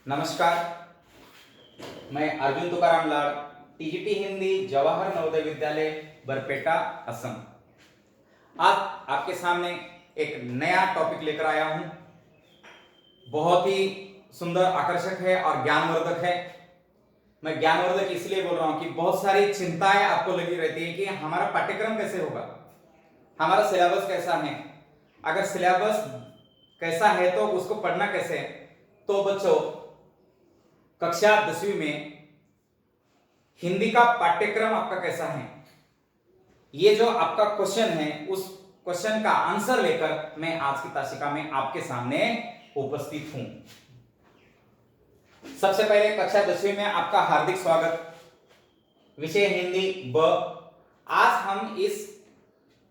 नमस्कार, मैं अर्जुन तुकाराम लाड, टीजीटी हिंदी जवाहर नवोदय विद्यालय बरपेटा असम। आज आपके सामने एक नया टॉपिक लेकर आया हूं। बहुत ही सुंदर, आकर्षक है और ज्ञानवर्धक है। मैं ज्ञानवर्धक इसलिए बोल रहा हूं कि बहुत सारी चिंताएं आपको लगी रहती है कि हमारा पाठ्यक्रम कैसे होगा, हमारा सिलेबस कैसा है। अगर सिलेबस कैसा है तो उसको पढ़ना कैसे है। तो बच्चों, कक्षा 10वीं में हिंदी का पाठ्यक्रम आपका कैसा है, ये जो आपका क्वेश्चन है, उस क्वेश्चन का आंसर लेकर मैं आज की तासिका में आपके सामने उपस्थित हूं। सबसे पहले कक्षा 10वीं में आपका हार्दिक स्वागत। विषय हिंदी ब। आज हम इस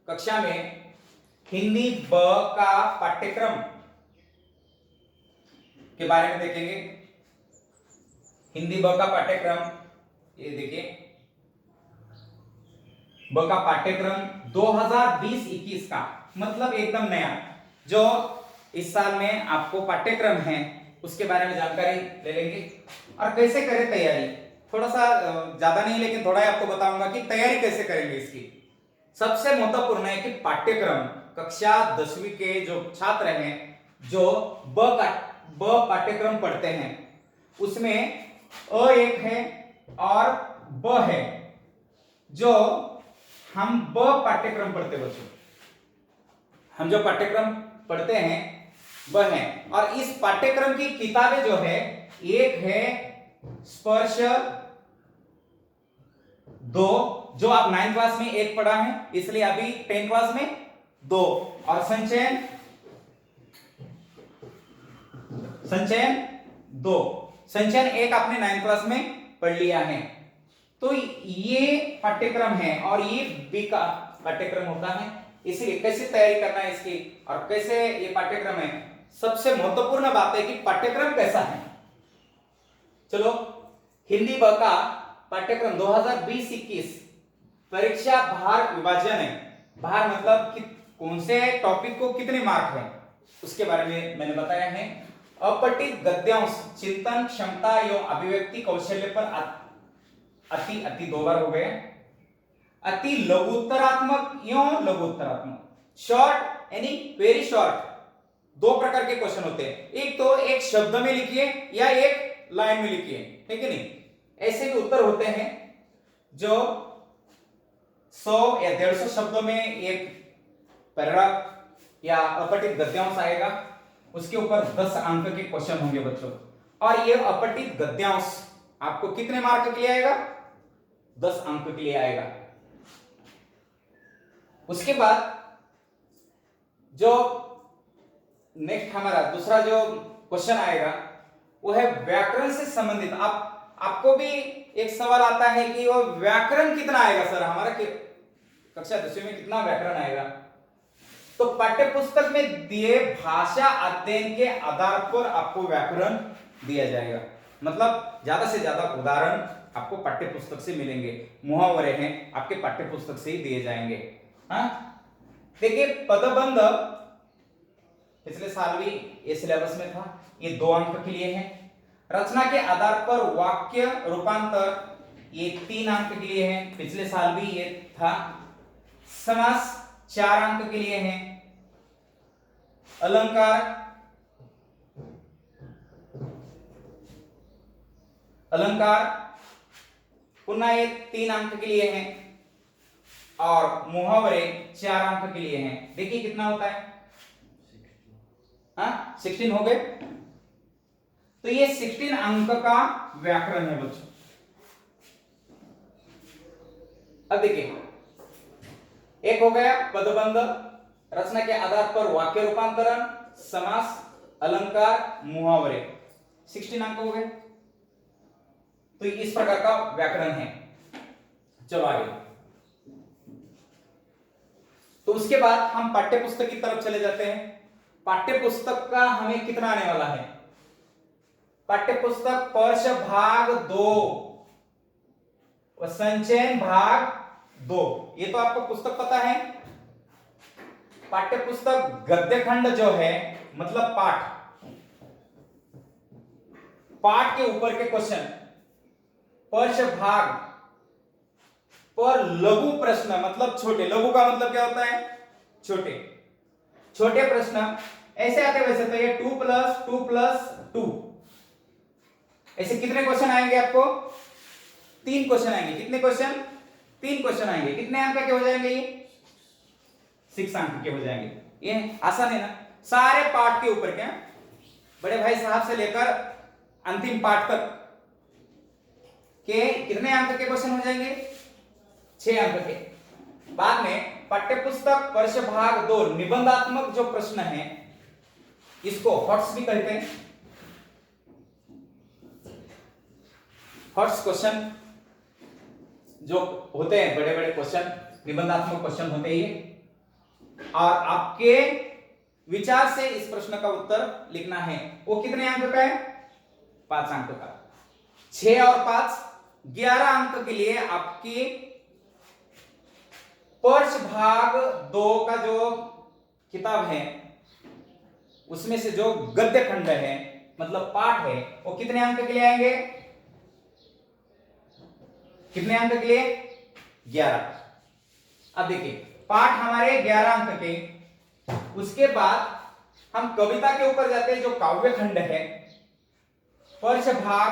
कक्षा में हिंदी ब का पाठ्यक्रम के बारे में देखेंगे। हिंदी ब का पाठ्यक्रम, ये देखिए, ब का पाठ्यक्रम 2020-21 का, मतलब एकदम नया, जो इस साल में आपको पाठ्यक्रम है उसके बारे में जानकारी ले लेंगे और कैसे करें तैयारी। थोड़ा सा ज्यादा नहीं, लेकिन थोड़ा ही आपको बताऊंगा कि तैयारी कैसे करेंगे इसकी। सबसे महत्वपूर्ण है कि पाठ्यक्रम कक्षा 10वीं के जो छात्र हैं, जो ब पाठ्यक्रम पढ़ते हैं, उसमें अ एक है और ब है। जो हम ब पाठ्यक्रम पढ़ते बच्चों, हम जो पाठ्यक्रम पढ़ते हैं वह है। और इस पाठ्यक्रम की किताबें जो है, एक है स्पर्श 2, जो आप 9th क्लास में एक पढ़ा है, इसलिए अभी 10th क्लास में 2, और संचयन 2। संचयन 1 आपने 9th क्लास में पढ़ लिया है। तो ये पाठ्यक्रम है और ये बी का पाठ्यक्रम होता है। इसलिए कैसे तैयारी करना है इसकी और कैसे ये पाठ्यक्रम है, सबसे महत्वपूर्ण बात है कि पाठ्यक्रम कैसा है। चलो, हिंदी ब का पाठ्यक्रम 2020-21 परीक्षा भार विभाजन है। भार मतलब कि कौन से टॉपिक को कितने मार्क है, उसके बारे में मैंने बताया है। अपठित गद्यांश चिंतन क्षमता एवं अभिव्यक्ति कौशल्य पर अति 2 बार हो गए। अति लघुत्तरात्मक एवं लघुत्तरात्मक, शॉर्ट यानी वेरी शॉर्ट, 2 प्रकार के क्वेश्चन होते हैं। एक तो एक शब्द में लिखिए या एक लाइन में लिखिए, ठीक है नहीं। ऐसे भी उत्तर होते हैं जो 100 या 150 शब्दों में एक पैराग्राफ या अपठित गद्यांश आएगा, उसके ऊपर 10 अंक के क्वेश्चन होंगे बच्चों। और ये अपठित गद्यांश आपको कितने मार्क के लिए आएगा? 10 अंक के लिए आएगा। उसके बाद जो नेक्स्ट हमारा दूसरा जो क्वेश्चन आएगा वो है व्याकरण से संबंधित। आपको भी एक सवाल आता है कि वो व्याकरण कितना आएगा सर, हमारा कक्षा 10वीं में कितना व्याकरण आएगा। तो पाठ्य पुस्तक में दिए भाषा अध्ययन के आधार पर आपको व्याकरण दिया जाएगा। मतलब ज्यादा से ज्यादा उदाहरण आपको पाठ्य पुस्तक से मिलेंगे, मुहावरे हैं आपके पाठ्य पुस्तक से ही दिए जाएंगे। हाँ, देखिए, पदबंध पिछले साल भी ये सिलेबस में था, ये 2 अंक के लिए है। रचना के आधार पर वाक्य रूपांतर, ये 3 अंक के लिए है, पिछले साल भी ये था। समास 4 अंक के लिए है। अलंकार पुनः ये 3 अंक के लिए है। और मुहावरे 4 अंक के लिए हैं। देखिए कितना होता है, 16 हो गए। तो ये 16 अंक का व्याकरण है बच्चों। अब देखिए, एक हो गया पदबंध, रचना के आधार पर वाक्य रूपांतरण, समास, अलंकार, मुहावरे, 16 अंक हो गए। तो इस प्रकार का व्याकरण है। चलो आगे। तो उसके बाद हम पाठ्य पुस्तक की तरफ चले जाते हैं। पाठ्य पुस्तक का हमें कितना आने वाला है? पाठ्य पुस्तक पर्श भाग 2 और संचयन भाग 2, ये तो आपको पुस्तक पता है। पाठ्य पुस्तक गद्य खंड जो है, मतलब पाठ पाठ के ऊपर के क्वेश्चन, पर्श भाग पर लघु प्रश्न मतलब छोटे, लघु का मतलब क्या होता है, छोटे, छोटे प्रश्न ऐसे आते वैसे, तो ये 2+2+2 ऐसे कितने क्वेश्चन आएंगे आपको, 3 क्वेश्चन आएंगे। कितने क्वेश्चन, 3 क्वेश्चन आएंगे। कितने अंक के हो जाएंगे ये, 6 अंक के हो जाएंगे। ये आसान है ना, सारे पाठ के ऊपर, क्या बड़े भाई साहब से लेकर अंतिम पाठ तक के कितने अंक के क्वेश्चन हो जाएंगे, 6 अंक के। बाद में पाठ्यपुस्तक वर्ष भाग 2 निबंधात्मक जो प्रश्न है, इसको हॉट्स भी कहते हैं, हॉट्स क्वेश्चन जो होते हैं, बड़े बड़े क्वेश्चन, निबंधात्मक क्वेश्चन होते हैं ये, और आपके विचार से इस प्रश्न का उत्तर लिखना है। वो कितने अंक का है, 5 अंक का। 6 और 5 11 अंक के लिए आपकी पर्श भाग 2 का जो किताब है, उसमें से जो गद्य खंड है मतलब पाठ है, वो कितने अंक के लिए आएंगे, कितने अंक के लिए, 11। अब देखिए पाठ हमारे 11 अंक के, उसके बाद हम कविता के ऊपर जाते हैं, जो काव्य खंड है। पर्श भाग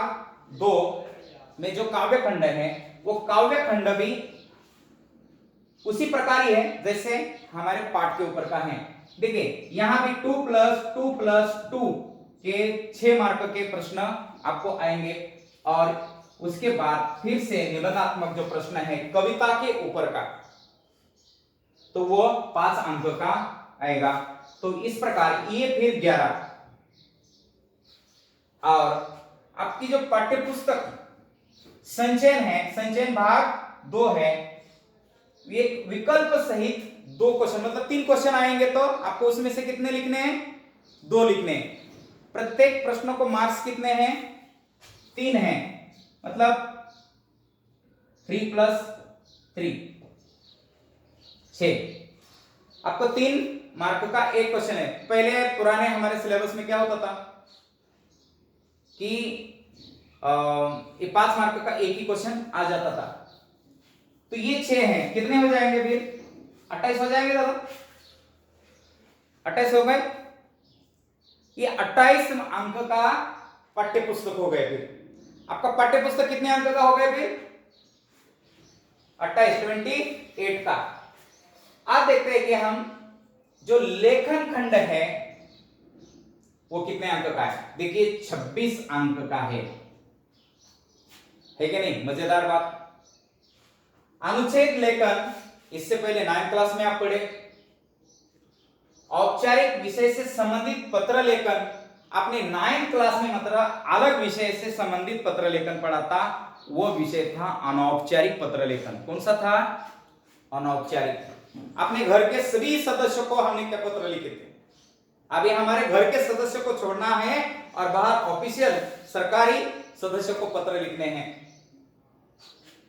2 में जो काव्य खंड है, वो काव्य खंड भी उसी प्रकार ही है जैसे हमारे पाठ के ऊपर का है। देखिए यहां भी 2+2+2 के 6 मार्क के प्रश्न आपको आएंगे, और उसके बाद फिर से निबंधात्मक जो प्रश्न है कविता के ऊपर का, तो वो 5 अंक का आएगा। तो इस प्रकार ये फिर 11, और आपकी जो पाठ्यपुस्तक संचयन है, संचयन भाग 2 है, ये विकल्प सहित 2 क्वेश्चन मतलब 3 क्वेश्चन आएंगे, तो आपको उसमें से कितने लिखने हैं, 2 लिखने हैं। प्रत्येक प्रश्न को मार्क्स कितने हैं, 3 हैं, मतलब 3+3 6। आपको 3 मार्क का एक क्वेश्चन है। पहले पुराने हमारे सिलेबस में क्या होता था कि ये 5 मार्क का एक ही क्वेश्चन आ जाता था, तो ये 6 हैं, कितने हो जाएंगे फिर, 28 हो जाएंगे दादा, 28 हो गए। ये 28 अंक का पाठ्यपुस्तक हो गए। फिर आपका पाठ्यपुस्तक कितने अंक का हो गया, फिर 28 का। आप देखते हैं कि हम जो लेखन खंड है वो कितने अंक का है, देखिए 26 अंक का है कि नहीं, मजेदार बात। अनुच्छेद लेखन, इससे पहले 9th क्लास में आप पढ़े। औपचारिक विषय से संबंधित पत्र लेखन, आपने 9th क्लास में मतलब अलग विषय से संबंधित पत्र लेखन पढ़ा था, वो विषय था अनौपचारिक पत्र लेखन। कौन सा था, अनौपचारिक। अपने घर के सभी सदस्यों को हमने क्या पत्र लिखे थे, अभी हमारे घर के सदस्यों को छोड़ना है और बाहर ऑफिशियल सरकारी सदस्यों को पत्र लिखने हैं।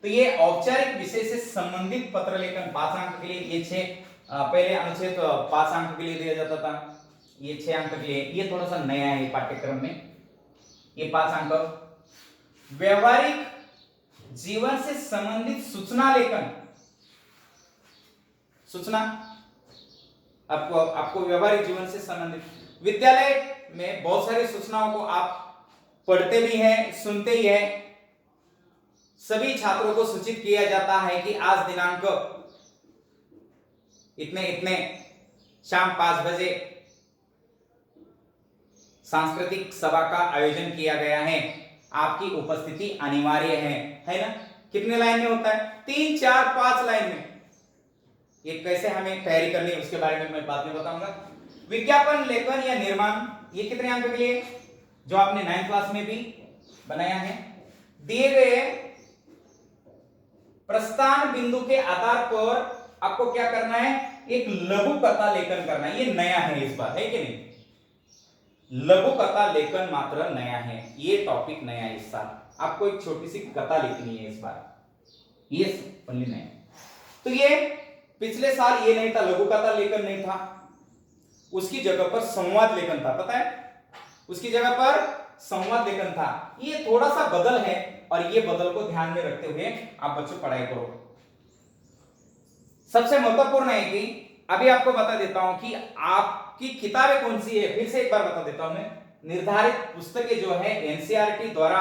तो ये औपचारिक विषय से संबंधित पत्र लेखन 5 अंक के लिए, ये 6 पहले अनुच्छेद 5 अंक के लिए दिया जाता था, ये 6 अंक के लिए। ये थोड़ा सा नया है पाठ्यक्रम में, ये 5 अंक। व्यवहारिक जीवन से संबंधित सूचना लेखन, सूचना आपको व्यवहारिक जीवन से संबंधित, विद्यालय में बहुत सारी सूचनाओं को आप पढ़ते भी हैं, सुनते ही हैं। सभी छात्रों को सूचित किया जाता है कि आज दिनांक इतने इतने शाम 5 बजे सांस्कृतिक सभा का आयोजन किया गया है, आपकी उपस्थिति अनिवार्य है ना। कितने लाइन में होता है, 3, 4, 5 लाइन में। ये कैसे हमें तैयारी करनी है उसके बारे में मैं बाद में बताऊंगा। विज्ञापन लेखन या निर्माण, ये कितने अंक के लिए, जो आपने 9th क्लास में भी बनाया है। दिए गए प्रस्थान बिंदु के आधार पर आपको क्या करना है, एक लघु कथा लेखन करना है। ये नया है इस बार, है कि नहीं, लघु कथा लेखन मात्र नया है, ये टॉपिक नया है इस साल। आपको एक छोटी सी कथा लिखनी है इस बार, ये ओनली नया। तो ये पिछले साल ये नहीं था, लघु कथा लेखन नहीं था, उसकी जगह पर संवाद लेखन था, पता है। उसकी जगह पर संवाद लेखन था। ये थोड़ा सा बदल है और ये बदल को ध्यान में रखते हुए आप बच्चों पढ़ाई करो। सबसे महत्वपूर्ण है कि अभी आपको बता देता हूं कि आपकी किताबें कौन सी है, फिर से एक बार बता देता हूं मैं। निर्धारित पुस्तकें जो है एनसीईआरटी द्वारा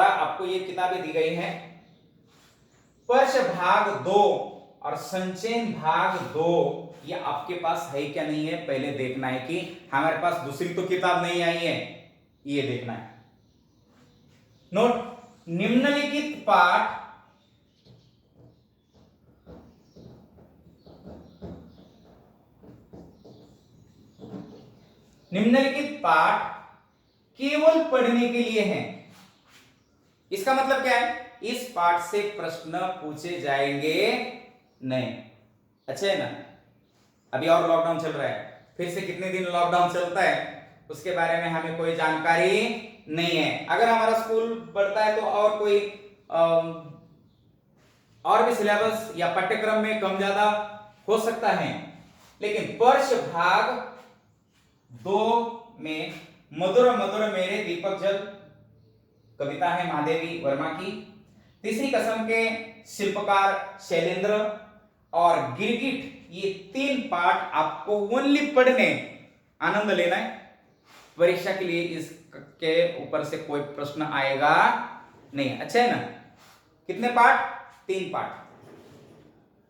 आपको ये किताबें दी गई हैं। स्पर्श भाग 2 और संचयन भाग 2 ये आपके पास है क्या नहीं है, पहले देखना है कि हमारे पास दूसरी तो किताब नहीं आई है, ये देखना है। नोट, निम्नलिखित पाठ केवल पढ़ने के लिए हैं। इसका मतलब क्या है, इस पाठ से प्रश्न पूछे जाएंगे नहीं। अच्छा है ना। अभी और लॉकडाउन चल रहा है, फिर से कितने दिन लॉकडाउन चलता है उसके बारे में हमें कोई जानकारी नहीं है। अगर हमारा स्कूल बढ़ता है तो और कोई और भी सिलेबस या पाठ्यक्रम में कम ज्यादा हो सकता है, लेकिन स्पर्श भाग 2 में मधुर मधुर मेरे दीपक जल कविता है महादेवी वर्मा की। तीसरी कसम के शिल्पकार शैलेंद्र और गिरगिट, ये 3 पाठ आपको ओनली पढ़ने, आनंद लेना है। परीक्षा के लिए इसके ऊपर से कोई प्रश्न आएगा नहीं। अच्छा है ना। कितने पाठ? 3 पाठ।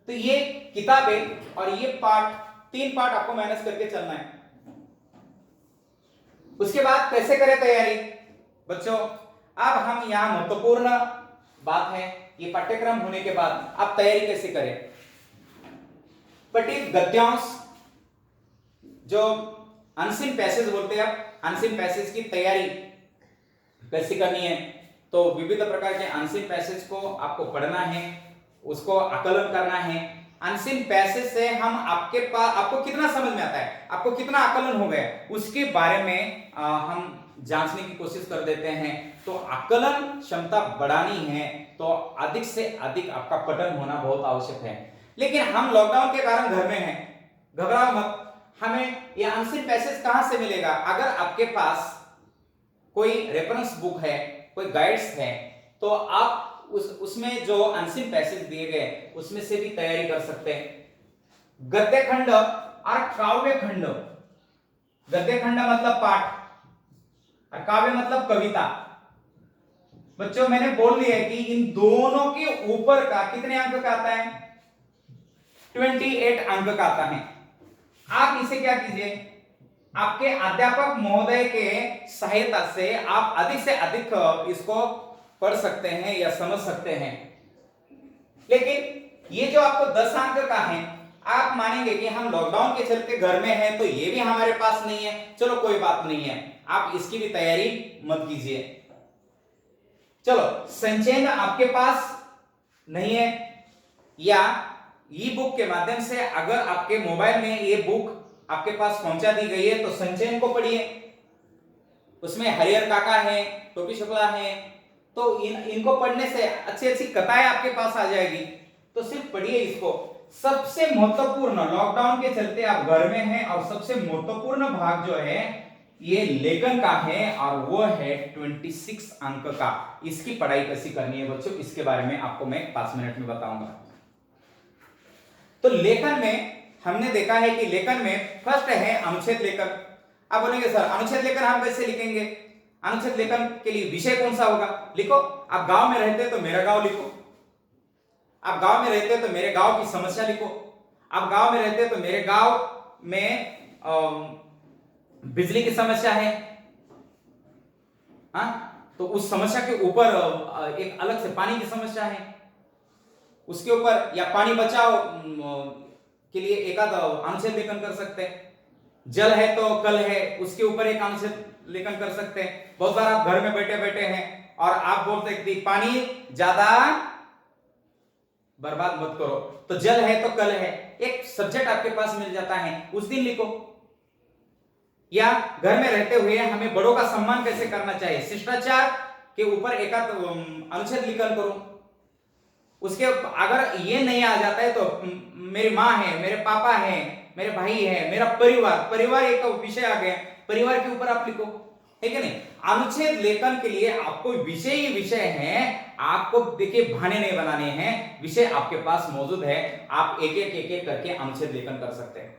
तो ये किताबें और ये पाठ, 3 पाठ आपको मैनेज करके चलना है। उसके बाद कैसे करें तैयारी बच्चों? अब हम यहां महत्वपूर्ण बात है, ये पाठ्यक्रम होने के बाद आप तैयारी कैसे करें। पठित गद्यांश, जो अनसीन पैसेज बोलते हैं, आप अनसीन पैसेज की तैयारी कैसे करनी है। तो विविध प्रकार के अनसीन पैसेज को आपको पढ़ना है, उसको आकलन करना है। अनसीन पैसेज से हम आपको कितना समझ में आता है, आपको कितना आकलन हो गया, उसके बारे में हम जांचने की कोशिश कर देते हैं। तो आकलन क्षमता बढ़ानी है तो अधिक से अधिक आपका पठन होना बहुत आवश्यक है। लेकिन हम लॉकडाउन के कारण घर में हैं, घबराओ मत। हमें ये अनसीन पैसेज कहां से मिलेगा? अगर आपके पास कोई रेफरेंस बुक है, कोई गाइड्स है, तो आप उसमें जो अनसीन पैसेज दिए गए उसमें से भी तैयारी कर सकते हैं। गद्य खंड और काव्य खंड, गद्य खंड मतलब पाठ और काव्य मतलब कविता। बच्चों मैंने बोल दिया है कि इन दोनों के ऊपर का कितने अंक का आता है? 28 अंक का आता है। आप इसे क्या कीजिए, आपके अध्यापक महोदय के सहायता से आप अधिक से अधिक इसको पढ़ सकते हैं या समझ सकते हैं। लेकिन ये जो आपको 10 अंक का है, आप मानेंगे कि हम लॉकडाउन के चलते घर में हैं तो ये भी हमारे पास नहीं है, चलो कोई बात नहीं है, आप इसकी भी तैयारी मत कीजिए। चलो, संचयन आपके पास नहीं है या ई बुक के माध्यम से अगर आपके मोबाइल में ये बुक आपके पास पहुंचा दी गई है तो संचयन को पढ़िए। उसमें हरिहर काका है, टोपी शुक्ला है, तो इनको पढ़ने से अच्छी अच्छी कथाएं आपके पास आ जाएगी। तो सिर्फ पढ़िए इसको। सबसे महत्वपूर्ण, लॉकडाउन के चलते आप घर में हैं और सबसे महत्वपूर्ण भाग जो है ये लेखन का है और वो है 26 अंक का। इसकी पढ़ाई कैसी करनी है बच्चों, इसके बारे में आपको मैं 5 मिनट में बताऊंगा। तो लेखन में हमने देखा है कि लेखन में फर्स्ट है अनुच्छेद लेखन। आप बोलेंगे सर अनुच्छेद लेखन हम कैसे लिखेंगे? अनुच्छेद लेखन के लिए विषय कौन सा होगा? लिखो, आप गांव में रहते हैं तो मेरा गांव लिखो, आप गांव में रहते हैं तो मेरे गांव की समस्या लिखो, आप गांव में रहते हैं तो मेरे गांव में बिजली की समस्या है, तो उस समस्या के ऊपर एक अलग से पानी की समस्या है, उसके ऊपर या पानी बचाओ के लिए एक आध अनुच्छेद लेखन कर सकते हैं। जल है तो कल है, उसके ऊपर एक अनुच्छेद लेखन कर सकते हैं। बहुत बार आप घर में बैठे बैठे हैं और आप बोलते हैं कि पानी ज्यादा बर्बाद मत करो, तो जल है तो कल है, एक सब्जेक्ट आपके पास मिल जाता है, उस दिन लिखो। या घर में रहते हुए हमें बड़ों का सम्मान कैसे करना चाहिए, शिष्टाचार के ऊपर एक आध अनुच्छेद लेखन करो। उसके अगर ये नहीं आ जाता है तो मेरी माँ है, मेरे पापा है, मेरे भाई है, मेरा परिवार, परिवार एक विषय आ गया, परिवार के ऊपर आप लिखो, है कि नहीं। अनुच्छेद लेखन के लिए आपको विषय ही विषय है, आपको देखिए बहाने नहीं बनाने हैं, विषय आपके पास मौजूद है, आप एक एक करके अनुच्छेद लेखन कर सकते हैं।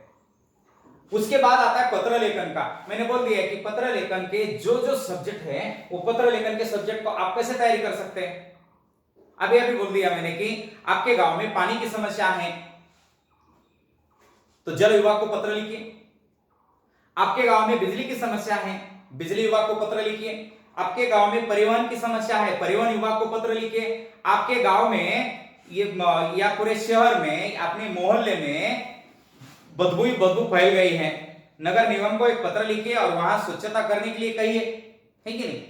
उसके बाद आता है पत्र लेखन का। मैंने बोल दिया कि पत्र लेखन के जो जो सब्जेक्ट है, वो पत्र लेखन के सब्जेक्ट को आप कैसे तैयारी कर सकते हैं। अभी अभी बोल दिया मैंने कि आपके गांव में पानी की समस्या है, तो जल विभाग को पत्र लिखिए। आपके गांव में बिजली की समस्या है, बिजली विभाग को पत्र लिखिए। आपके गांव में परिवहन की समस्या है, परिवहन विभाग को पत्र लिखिए। आपके गांव में ये या पूरे शहर में, अपने मोहल्ले में बदबू फैल गई है, नगर निगम को एक पत्र लिखिए और वहां स्वच्छता करने के लिए कहिए, है कि नहीं।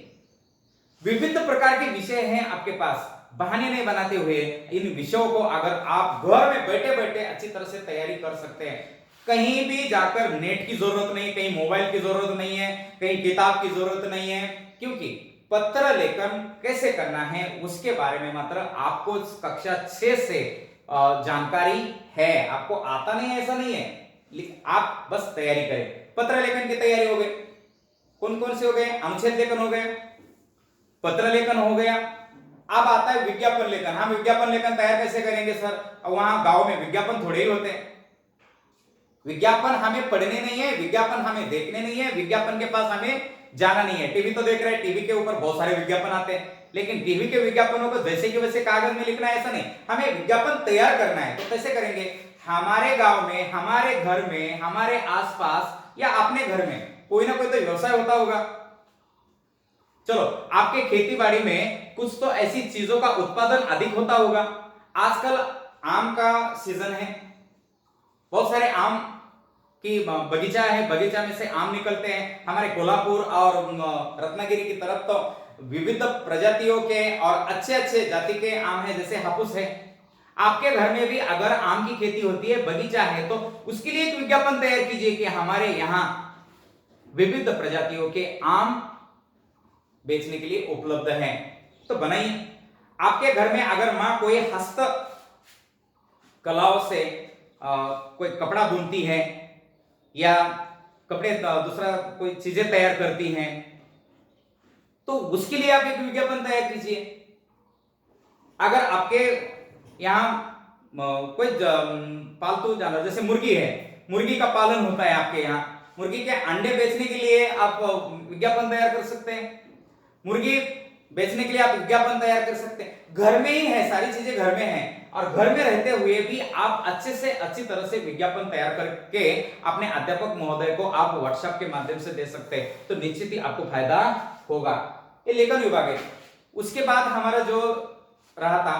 विविध प्रकार के विषय हैं आपके पास, बहाने नहीं बनाते हुए इन विषयों को अगर आप घर में बैठे बैठे अच्छी तरह से तैयारी कर सकते हैं, कहीं भी जाकर नेट की जरूरत नहीं, कहीं मोबाइल की जरूरत नहीं है, कहीं किताब की जरूरत नहीं है, क्योंकि पत्र लेखन कैसे करना है उसके बारे में मात्र आपको कक्षा 6 से जानकारी है, आपको आता नहीं है ऐसा नहीं है, आप बस तैयारी करें। पत्र लेखन की तैयारी हो गई, कौन कौन से हो गए, अनुच्छेद लेखन हो गए, पत्र लेखन हो गया। अब आता है विज्ञापन लेखन। हम विज्ञापन लेखन तैयार कैसे करेंगे सर, वहां गांव में विज्ञापन थोड़े ही होते हैं, विज्ञापन हमें पढ़ने नहीं है, विज्ञापन हमें देखने नहीं है, विज्ञापन के पास हमें जाना नहीं है। टीवी तो देख रहे हैं, टीवी के ऊपर बहुत सारे विज्ञापन आते हैं, लेकिन टीवी के विज्ञापनों को जैसे कि वैसे कागज में लिखना है ऐसा नहीं, हमें विज्ञापन तैयार करना है। तो कैसे करेंगे, हमारे गांव में, हमारे घर में, हमारे आसपास या अपने घर में कोई ना कोई तो व्यवसाय होता होगा। चलो, आपके खेती बाड़ी में कुछ तो ऐसी चीजों का उत्पादन अधिक होता होगा। आजकल आम का सीजन है, बहुत सारे आम की बगीचा है, बगीचा में से आम निकलते हैं। हमारे कोल्हापुर और रत्नागिरी की तरफ तो विविध प्रजातियों के और अच्छे अच्छे जाति के आम है, जैसे हापुस है। आपके घर में भी अगर आम की खेती होती है, बगीचा है, तो उसके लिए एक विज्ञापन तैयार कीजिए कि हमारे यहाँ विविध प्रजातियों के आम बेचने के लिए उपलब्ध हैं, तो बनाइए। आपके घर में अगर मां कोई हस्त कलाओं से कोई कपड़ा बुनती है या कपड़े दूसरा कोई चीजें तैयार करती हैं, तो उसके लिए आप एक विज्ञापन तैयार कीजिए। अगर आपके यहाँ कोई पालतू जानवर जैसे मुर्गी है, मुर्गी का पालन होता है आपके यहाँ, मुर्गी के अंडे बेचने के लिए आप विज्ञापन तैयार कर सकते हैं, मुर्गी बेचने के लिए आप विज्ञापन तैयार कर सकते हैं। घर में ही है, सारी चीजें घर में हैं, और घर में रहते हुए भी आप अच्छे से अच्छी तरह से विज्ञापन तैयार करके अपने अध्यापक महोदय को आप व्हाट्सएप के माध्यम से दे सकते हैं, तो निश्चित ही आपको फायदा होगा। ये लेखन विभाग है। उसके बाद हमारा जो रहा था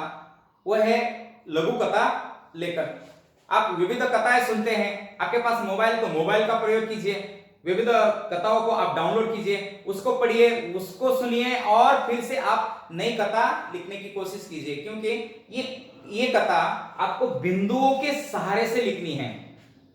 वो है लघु कथा लेखन। आप विविध कथाएं सुनते हैं, आपके पास मोबाइल, तो मोबाइल का प्रयोग कीजिए, विविध कथाओं को आप डाउनलोड कीजिए, उसको पढ़िए, उसको सुनिए और फिर से आप नई कथा लिखने की कोशिश कीजिए, क्योंकि ये कथा आपको बिंदुओं के सहारे से लिखनी है,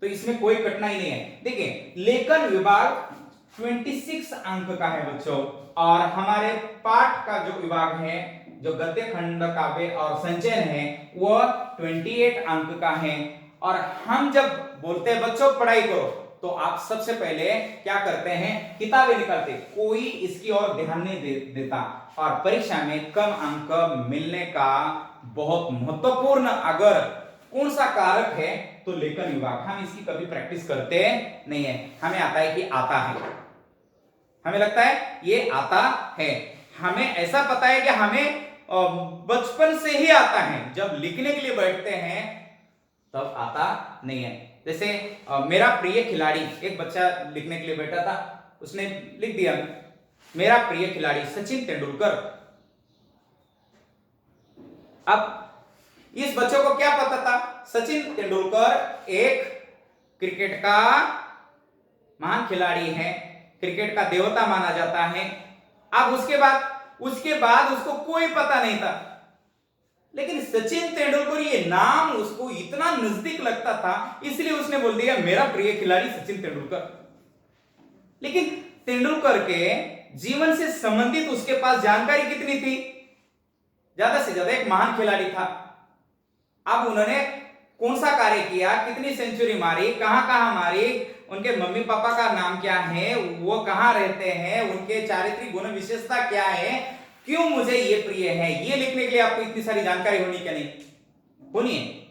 तो इसमें कोई कठिनाई नहीं है। देखिए, लेखन विभाग 26 अंक का है बच्चों, और हमारे पाठ का जो विभाग है, जो गद्य, खंड, काव्य और संचयन है, वो 28 अंक का है। और हम जब बोलते हैं बच्चों पढ़ाई करो, तो आप सबसे पहले क्या करते हैं, किताबें निकालते, कोई इसकी ओर ध्यान नहीं देता, और परीक्षा में कम अंक मिलने का बहुत महत्वपूर्ण अगर कौन सा कारक है, तो लेखन विभाग। हम इसकी कभी प्रैक्टिस करते नहीं है, हमें आता है कि आता है, हमें लगता है ये आता है, हमें ऐसा पता है कि हमें बचपन से ही आता है, जब लिखने के लिए बैठते हैं तब आता नहीं है। जैसे मेरा प्रिय खिलाड़ी, एक बच्चा लिखने के लिए बैठा था, उसने लिख दिया मेरा प्रिय खिलाड़ी सचिन तेंदुलकर। अब इस बच्चों को क्या पता था, सचिन तेंदुलकर एक क्रिकेट का महान खिलाड़ी है, क्रिकेट का देवता माना जाता है। अब उसके बाद उसको कोई पता नहीं था, लेकिन सचिन तेंदुलकर ये नाम उसको इतना नजदीक लगता था, इसलिए उसने बोल दिया मेरा प्रिय खिलाड़ी सचिन तेंदुलकर। लेकिन तेंदुलकर के जीवन से संबंधित उसके पास जानकारी कितनी थी, ज्यादा से ज्यादा एक महान खिलाड़ी था। अब उन्होंने कौन सा कार्य किया, कितनी सेंचुरी मारी, कहां कहां मारी, उनके मम्मी पापा का नाम क्या है, वो कहां रहते हैं, उनके चारित्रिक गुण विशेषता क्या है, क्यों मुझे ये प्रिय है, ये लिखने के लिए आपको इतनी सारी जानकारी होनी क्या नहीं होनी है।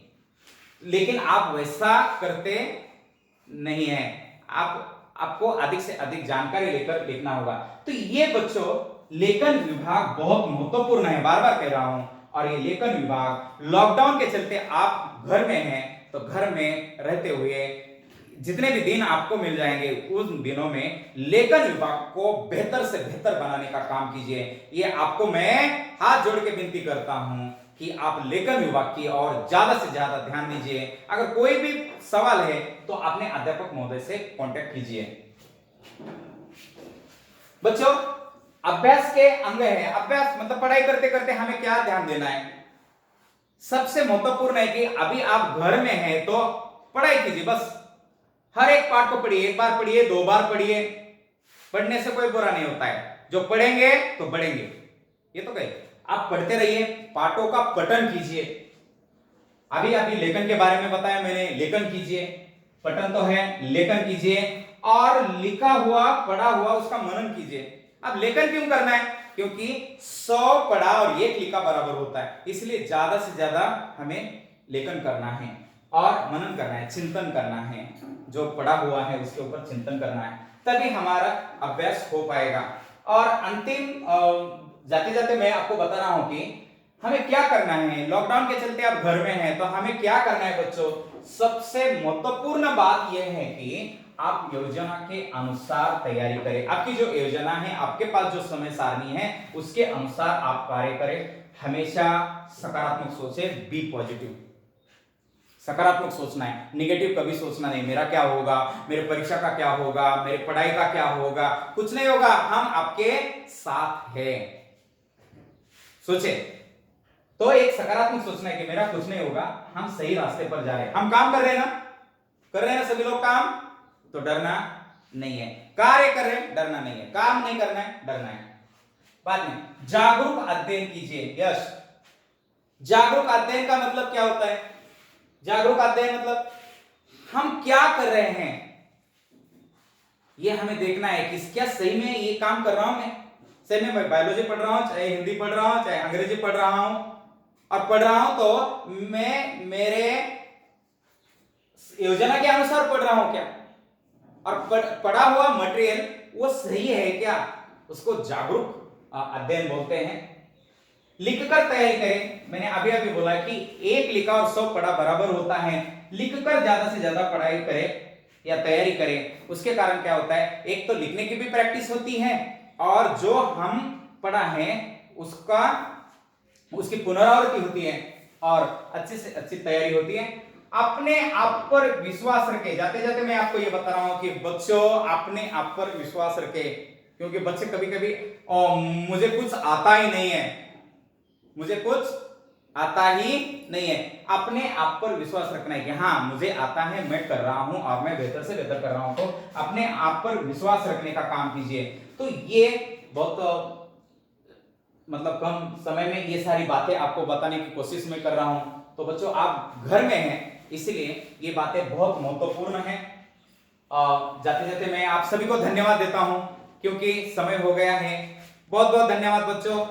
लेकिन आप वैसा करते नहीं है, आपको अधिक से अधिक जानकारी लेकर लिखना होगा। तो ये बच्चों लेखन विभाग बहुत महत्वपूर्ण है, बार बार कह रहा हूं। और ये लेखन विभाग लॉकडाउन के चलते आप घर में हैं, तो घर में रहते हुए जितने भी दिन आपको मिल जाएंगे उन दिनों में लेखन विभाग को बेहतर से बेहतर बनाने का काम कीजिए। ये आपको मैं हाथ जोड़ के विनती करता हूं कि आप लेखन विभाग की और ज्यादा से ज्यादा ध्यान दीजिए। अगर कोई भी सवाल है तो अपने अध्यापक महोदय से कांटेक्ट कीजिए। बच्चों अभ्यास के अंग है, अभ्यास मतलब पढ़ाई करते करते हमें क्या ध्यान देना है। सबसे महत्वपूर्ण है कि अभी आप घर में हैं तो पढ़ाई कीजिए, बस हर एक पाठ को पढ़िए, एक बार पढ़िए, दो बार पढ़िए, पढ़ने से कोई बुरा नहीं होता है। जो पढ़ेंगे तो बढ़ेंगे, ये तो कहे आप पढ़ते रहिए, पाठों का पठन कीजिए। अभी अभी लेखन के बारे में बताया मैंने, लेखन कीजिए, पठन तो है, लेखन कीजिए और लिखा हुआ पढ़ा हुआ उसका मनन कीजिए। अब लेखन क्यों करना है, क्योंकि 100 पढ़ा और 1 लिखा बराबर होता है, इसलिए ज्यादा से ज्यादा हमें लेखन करना है और मनन करना है, चिंतन करना है, जो पढ़ा हुआ है उसके ऊपर चिंतन करना है, तभी हमारा अभ्यास हो पाएगा। और अंतिम जाते जाते मैं आपको बता रहा हूं कि हमें क्या करना है। लॉकडाउन के चलते आप घर में हैं तो हमें क्या करना है बच्चों। सबसे महत्वपूर्ण बात यह है कि आप योजना के अनुसार तैयारी करें। आपकी जो योजना है, आपके पास जो समय सारणी है, उसके अनुसार आप कार्य करें। हमेशा सकारात्मक सोचें, बी पॉजिटिव, सकारात्मक सोचना है, निगेटिव कभी सोचना नहीं। मेरा क्या होगा, मेरे परीक्षा का क्या होगा, मेरे पढ़ाई का क्या होगा, कुछ नहीं होगा, हम आपके साथ हैं। सोचे तो एक सकारात्मक सोचना है कि मेरा कुछ नहीं होगा, हम सही रास्ते पर जा रहे हैं, हम काम कर रहे हैं ना, कर रहे हैं ना सभी लोग काम, तो डरना नहीं है। कार्य कर रहे हैं, डरना नहीं है, काम नहीं करना है, डरना है। बाद में जागरूक अध्ययन कीजिए। यश, जागरूक अध्ययन का मतलब क्या होता है। जागरूक अध्ययन मतलब हम क्या कर रहे हैं ये हमें देखना है कि क्या सही में ये काम कर रहा हूं मैं, सही में मैं बायोलॉजी पढ़ रहा हूं, चाहे हिंदी पढ़ रहा हूं, चाहे अंग्रेजी पढ़ रहा हूं, और पढ़ रहा हूं तो मैं मेरे योजना के अनुसार पढ़ रहा हूं क्या, और पढ़ा हुआ मटेरियल वो सही है क्या, उसको जागरूक अध्ययन बोलते हैं। लिखकर तैयारी करें। मैंने अभी अभी बोला कि 1 लिखा और 100 पढ़ा बराबर होता है। लिखकर ज्यादा से ज्यादा पढ़ाई करें या तैयारी करें। उसके कारण क्या होता है, एक तो लिखने की भी प्रैक्टिस होती है और जो हम पढ़ा है उसकी पुनरावृत्ति होती है और अच्छे से अच्छी तैयारी होती है। अपने आप पर विश्वास रखें। जाते जाते मैं आपको ये बता रहा हूं कि बच्चों अपने आप पर विश्वास रखें, क्योंकि बच्चे कभी कभी मुझे कुछ आता ही नहीं है, मुझे कुछ आता ही नहीं है। अपने आप पर विश्वास रखना है कि हाँ मुझे आता है, मैं कर रहा हूं और मैं बेहतर से बेहतर कर रहा हूं। तो अपने आप पर विश्वास रखने का काम कीजिए। तो ये बहुत मतलब कम समय में ये सारी बातें आपको बताने की कोशिश मैं कर रहा हूं। तो बच्चों आप घर में हैं इसलिए ये बातें बहुत महत्वपूर्ण हैं। जाते जाते मैं आप सभी को धन्यवाद देता हूं क्योंकि समय हो गया है। बहुत बहुत धन्यवाद बच्चों।